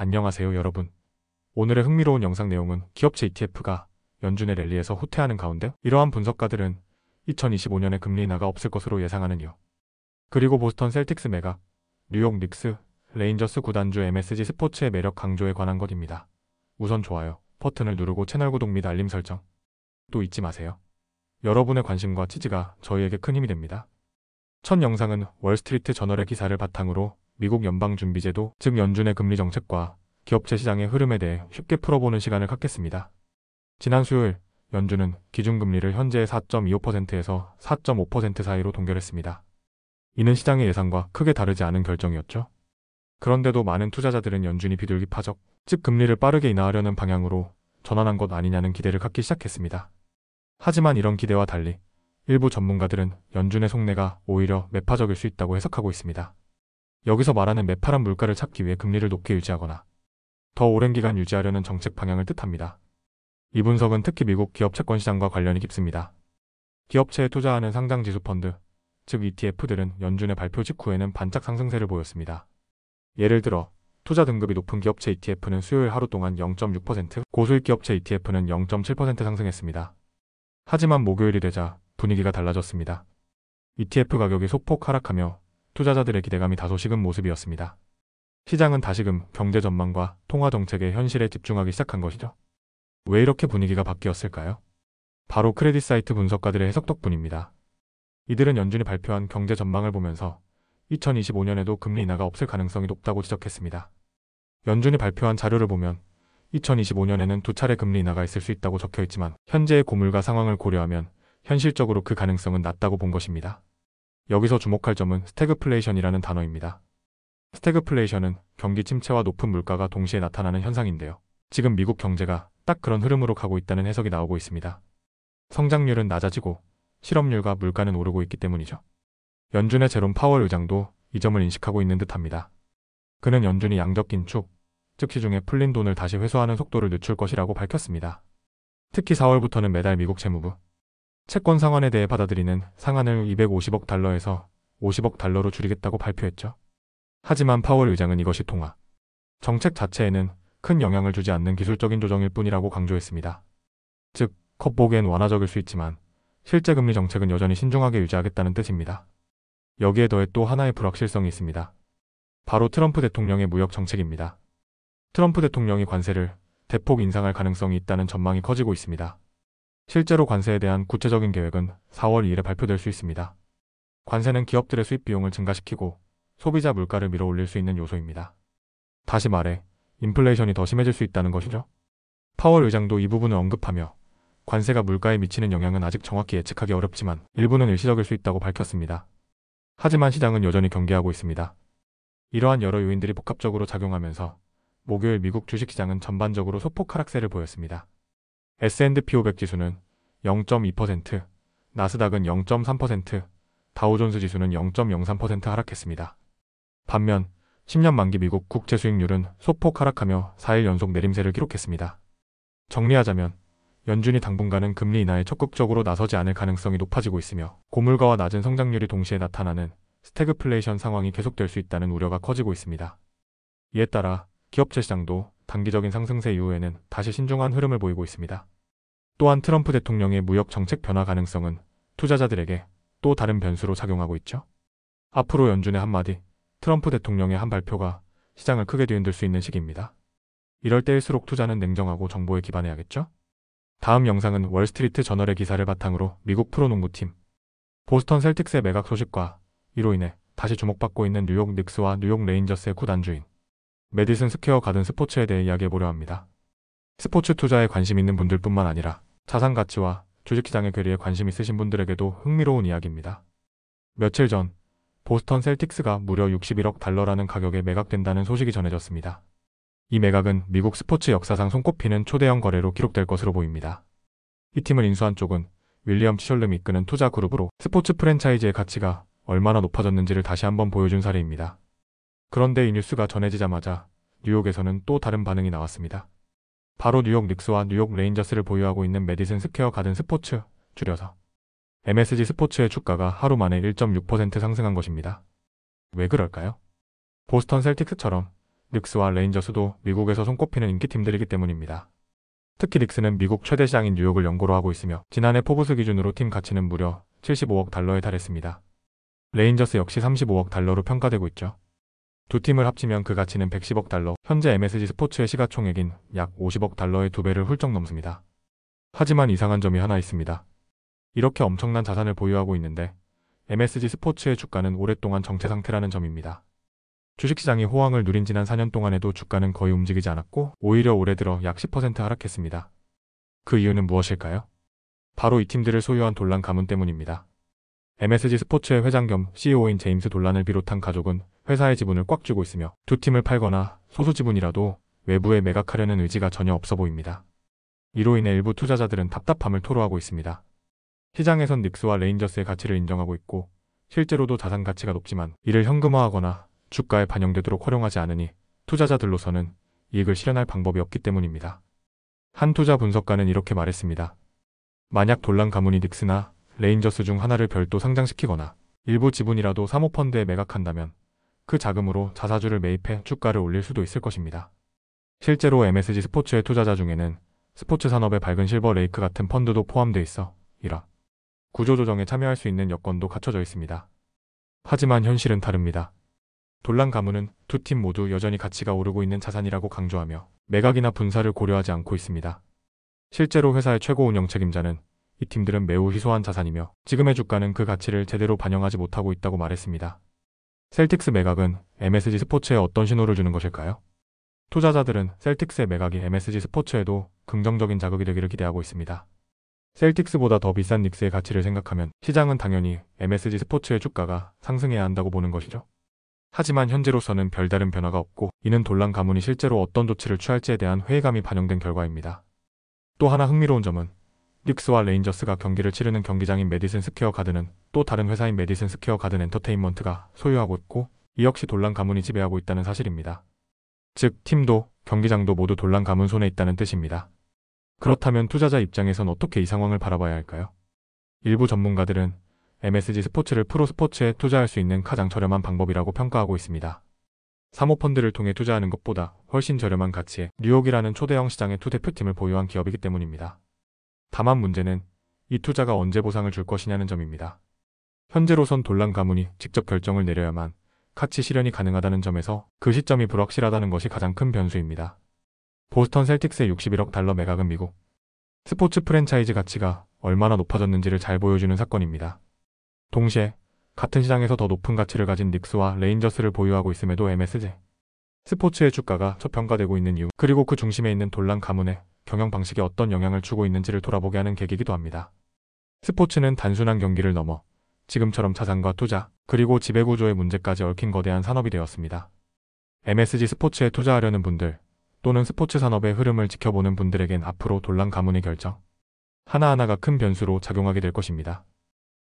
안녕하세요 여러분. 오늘의 흥미로운 영상 내용은 기업체 ETF가 연준의 랠리에서 후퇴하는 가운데 이러한 분석가들은 2025년에 금리 인하가 없을 것으로 예상하는 이유, 그리고 보스턴 셀틱스 매각, 뉴욕 닉스, 레인저스 구단주 MSG 스포츠의 매력 강조에 관한 것입니다. 우선 좋아요, 버튼을 누르고 채널 구독 및 알림 설정 또 잊지 마세요. 여러분의 관심과 지지가 저희에게 큰 힘이 됩니다. 첫 영상은 월스트리트 저널의 기사를 바탕으로 미국 연방준비제도, 즉 연준의 금리 정책과 기업체 시장의 흐름에 대해 쉽게 풀어보는 시간을 갖겠습니다. 지난 수요일, 연준은 기준금리를 현재의 4.25%에서 4.5% 사이로 동결했습니다. 이는 시장의 예상과 크게 다르지 않은 결정이었죠. 그런데도 많은 투자자들은 연준이 비둘기파적, 즉 금리를 빠르게 인하하려는 방향으로 전환한 것 아니냐는 기대를 갖기 시작했습니다. 하지만 이런 기대와 달리 일부 전문가들은 연준의 속내가 오히려 매파적일 수 있다고 해석하고 있습니다. 여기서 말하는 매파란 물가를 찾기 위해 금리를 높게 유지하거나 더 오랜 기간 유지하려는 정책 방향을 뜻합니다. 이 분석은 특히 미국 기업 채권 시장과 관련이 깊습니다. 기업체에 투자하는 상장지수 펀드, 즉 ETF들은 연준의 발표 직후에는 반짝 상승세를 보였습니다. 예를 들어 투자 등급이 높은 기업체 ETF는 수요일 하루 동안 0.6%, 고수익 기업체 ETF는 0.7% 상승했습니다. 하지만 목요일이 되자 분위기가 달라졌습니다. ETF 가격이 소폭 하락하며 투자자들의 기대감이 다소 식은 모습이었습니다. 시장은 다시금 경제 전망과 통화 정책의 현실에 집중하기 시작한 것이죠. 왜 이렇게 분위기가 바뀌었을까요? 바로 크레딧 사이트 분석가들의 해석 덕분입니다. 이들은 연준이 발표한 경제 전망을 보면서 2025년에도 금리 인하가 없을 가능성이 높다고 지적했습니다. 연준이 발표한 자료를 보면 2025년에는 두 차례 금리 인하가 있을 수 있다고 적혀 있지만 현재의 고물가 상황을 고려하면 현실적으로 그 가능성은 낮다고 본 것입니다. 여기서 주목할 점은 스태그플레이션이라는 단어입니다. 스태그플레이션은 경기 침체와 높은 물가가 동시에 나타나는 현상인데요. 지금 미국 경제가 딱 그런 흐름으로 가고 있다는 해석이 나오고 있습니다. 성장률은 낮아지고 실업률과 물가는 오르고 있기 때문이죠. 연준의 제롬 파월 의장도 이 점을 인식하고 있는 듯합니다. 그는 연준이 양적 긴축, 즉 시중에 풀린 돈을 다시 회수하는 속도를 늦출 것이라고 밝혔습니다. 특히 4월부터는 매달 미국 재무부 채권 상환에 대해 받아들이는 상한을 250억 달러에서 50억 달러로 줄이겠다고 발표했죠. 하지만 파월 의장은 이것이 통화 정책 자체에는 큰 영향을 주지 않는 기술적인 조정일 뿐이라고 강조했습니다. 즉, 겉보기엔 완화적일 수 있지만 실제 금리 정책은 여전히 신중하게 유지하겠다는 뜻입니다. 여기에 더해 또 하나의 불확실성이 있습니다. 바로 트럼프 대통령의 무역 정책입니다. 트럼프 대통령이 관세를 대폭 인상할 가능성이 있다는 전망이 커지고 있습니다. 실제로 관세에 대한 구체적인 계획은 4월 2일에 발표될 수 있습니다. 관세는 기업들의 수입 비용을 증가시키고 소비자 물가를 밀어올릴 수 있는 요소입니다. 다시 말해 인플레이션이 더 심해질 수 있다는 것이죠. 파월 의장도 이 부분을 언급하며 관세가 물가에 미치는 영향은 아직 정확히 예측하기 어렵지만 일부는 일시적일 수 있다고 밝혔습니다. 하지만 시장은 여전히 경계하고 있습니다. 이러한 여러 요인들이 복합적으로 작용하면서 목요일 미국 주식시장은 전반적으로 소폭 하락세를 보였습니다. S&P 500 지수는 0.2%, 나스닥은 0.3%, 다우존스 지수는 0.03% 하락했습니다. 반면 10년 만기 미국 국채 수익률은 소폭 하락하며 4일 연속 내림세를 기록했습니다. 정리하자면 연준이 당분간은 금리 인하에 적극적으로 나서지 않을 가능성이 높아지고 있으며 고물가와 낮은 성장률이 동시에 나타나는 스태그플레이션 상황이 계속될 수 있다는 우려가 커지고 있습니다. 이에 따라 기업체 시장도 단기적인 상승세 이후에는 다시 신중한 흐름을 보이고 있습니다. 또한 트럼프 대통령의 무역 정책 변화 가능성은 투자자들에게 또 다른 변수로 작용하고 있죠. 앞으로 연준의 한마디, 트럼프 대통령의 한 발표가 시장을 크게 뒤흔들 수 있는 시기입니다. 이럴 때일수록 투자는 냉정하고 정보에 기반해야겠죠? 다음 영상은 월스트리트 저널의 기사를 바탕으로 미국 프로농구팀 보스턴 셀틱스의 매각 소식과 이로 인해 다시 주목받고 있는 뉴욕 닉스와 뉴욕 레인저스의 구단주인 메디슨 스퀘어 가든 스포츠에 대해 이야기해보려 합니다. 스포츠 투자에 관심 있는 분들뿐만 아니라 자산 가치와 주식시장의 괴리에 관심 있으신 분들에게도 흥미로운 이야기입니다. 며칠 전 보스턴 셀틱스가 무려 61억 달러라는 가격에 매각된다는 소식이 전해졌습니다. 이 매각은 미국 스포츠 역사상 손꼽히는 초대형 거래로 기록될 것으로 보입니다. 이 팀을 인수한 쪽은 윌리엄 치셜름이 이끄는 투자 그룹으로 스포츠 프랜차이즈의 가치가 얼마나 높아졌는지를 다시 한번 보여준 사례입니다. 그런데 이 뉴스가 전해지자마자 뉴욕에서는 또 다른 반응이 나왔습니다. 바로 뉴욕 닉스와 뉴욕 레인저스를 보유하고 있는 메디슨 스퀘어 가든 스포츠, 줄여서 MSG 스포츠의 주가가 하루 만에 1.6% 상승한 것입니다. 왜 그럴까요? 보스턴 셀틱스처럼 닉스와 레인저스도 미국에서 손꼽히는 인기팀들이기 때문입니다. 특히 닉스는 미국 최대 시장인 뉴욕을 연고로 하고 있으며 지난해 포브스 기준으로 팀 가치는 무려 75억 달러에 달했습니다. 레인저스 역시 35억 달러로 평가되고 있죠. 두 팀을 합치면 그 가치는 110억 달러, 현재 MSG 스포츠의 시가총액인 약 50억 달러의 2배를 훌쩍 넘습니다. 하지만 이상한 점이 하나 있습니다. 이렇게 엄청난 자산을 보유하고 있는데 MSG 스포츠의 주가는 오랫동안 정체 상태라는 점입니다. 주식시장이 호황을 누린 지난 4년 동안에도 주가는 거의 움직이지 않았고 오히려 올해 들어 약 10% 하락했습니다. 그 이유는 무엇일까요? 바로 이 팀들을 소유한 돌란 가문 때문입니다. MSG 스포츠의 회장 겸 CEO인 제임스 돌란을 비롯한 가족은 회사의 지분을 꽉 쥐고 있으며 두 팀을 팔거나 소수 지분이라도 외부에 매각하려는 의지가 전혀 없어 보입니다. 이로 인해 일부 투자자들은 답답함을 토로하고 있습니다. 시장에선 닉스와 레인저스의 가치를 인정하고 있고 실제로도 자산 가치가 높지만 이를 현금화하거나 주가에 반영되도록 활용하지 않으니 투자자들로서는 이익을 실현할 방법이 없기 때문입니다. 한 투자 분석가는 이렇게 말했습니다. 만약 돌란 가문이 닉스나 레인저스 중 하나를 별도 상장시키거나 일부 지분이라도 사모펀드에 매각한다면 그 자금으로 자사주를 매입해 주가를 올릴 수도 있을 것입니다. 실제로 MSG 스포츠의 투자자 중에는 스포츠 산업의 밝은 실버 레이크 같은 펀드도 포함되어 있어 이런 구조조정에 참여할 수 있는 여건도 갖춰져 있습니다. 하지만 현실은 다릅니다. 돌란 가문은 두 팀 모두 여전히 가치가 오르고 있는 자산이라고 강조하며 매각이나 분사를 고려하지 않고 있습니다. 실제로 회사의 최고 운영 책임자는 이 팀들은 매우 희소한 자산이며 지금의 주가는 그 가치를 제대로 반영하지 못하고 있다고 말했습니다. 셀틱스 매각은 MSG 스포츠에 어떤 신호를 주는 것일까요? 투자자들은 셀틱스의 매각이 MSG 스포츠에도 긍정적인 자극이 되기를 기대하고 있습니다. 셀틱스보다 더 비싼 닉스의 가치를 생각하면 시장은 당연히 MSG 스포츠의 주가가 상승해야 한다고 보는 것이죠. 하지만 현재로서는 별다른 변화가 없고 이는 돌란 가문이 실제로 어떤 조치를 취할지에 대한 회의감이 반영된 결과입니다. 또 하나 흥미로운 점은 닉스와 레인저스가 경기를 치르는 경기장인 메디슨 스퀘어 가든은 또 다른 회사인 메디슨 스퀘어 가든 엔터테인먼트가 소유하고 있고 이 역시 돌란 가문이 지배하고 있다는 사실입니다. 즉 팀도 경기장도 모두 돌란 가문 손에 있다는 뜻입니다. 그렇다면 투자자 입장에선 어떻게 이 상황을 바라봐야 할까요? 일부 전문가들은 MSG 스포츠를 프로스포츠에 투자할 수 있는 가장 저렴한 방법이라고 평가하고 있습니다. 사모펀드를 통해 투자하는 것보다 훨씬 저렴한 가치에 뉴욕이라는 초대형 시장의 두 대표팀을 보유한 기업이기 때문입니다. 다만 문제는 이 투자가 언제 보상을 줄 것이냐는 점입니다. 현재로선 돌란 가문이 직접 결정을 내려야만 가치 실현이 가능하다는 점에서 그 시점이 불확실하다는 것이 가장 큰 변수입니다. 보스턴 셀틱스의 61억 달러 매각은 미국 스포츠 프랜차이즈 가치가 얼마나 높아졌는지를 잘 보여주는 사건입니다. 동시에 같은 시장에서 더 높은 가치를 가진 닉스와 레인저스를 보유하고 있음에도 MSG 스포츠의 주가가 저평가되고 있는 이유, 그리고 그 중심에 있는 돌란 가문의 경영 방식에 어떤 영향을 주고 있는지를 돌아보게 하는 계기이기도 합니다. 스포츠는 단순한 경기를 넘어 지금처럼 자산과 투자, 그리고 지배구조의 문제까지 얽힌 거대한 산업이 되었습니다. MSG 스포츠에 투자하려는 분들, 또는 스포츠 산업의 흐름을 지켜보는 분들에겐 앞으로 돌란 가문의 결정 하나하나가 큰 변수로 작용하게 될 것입니다.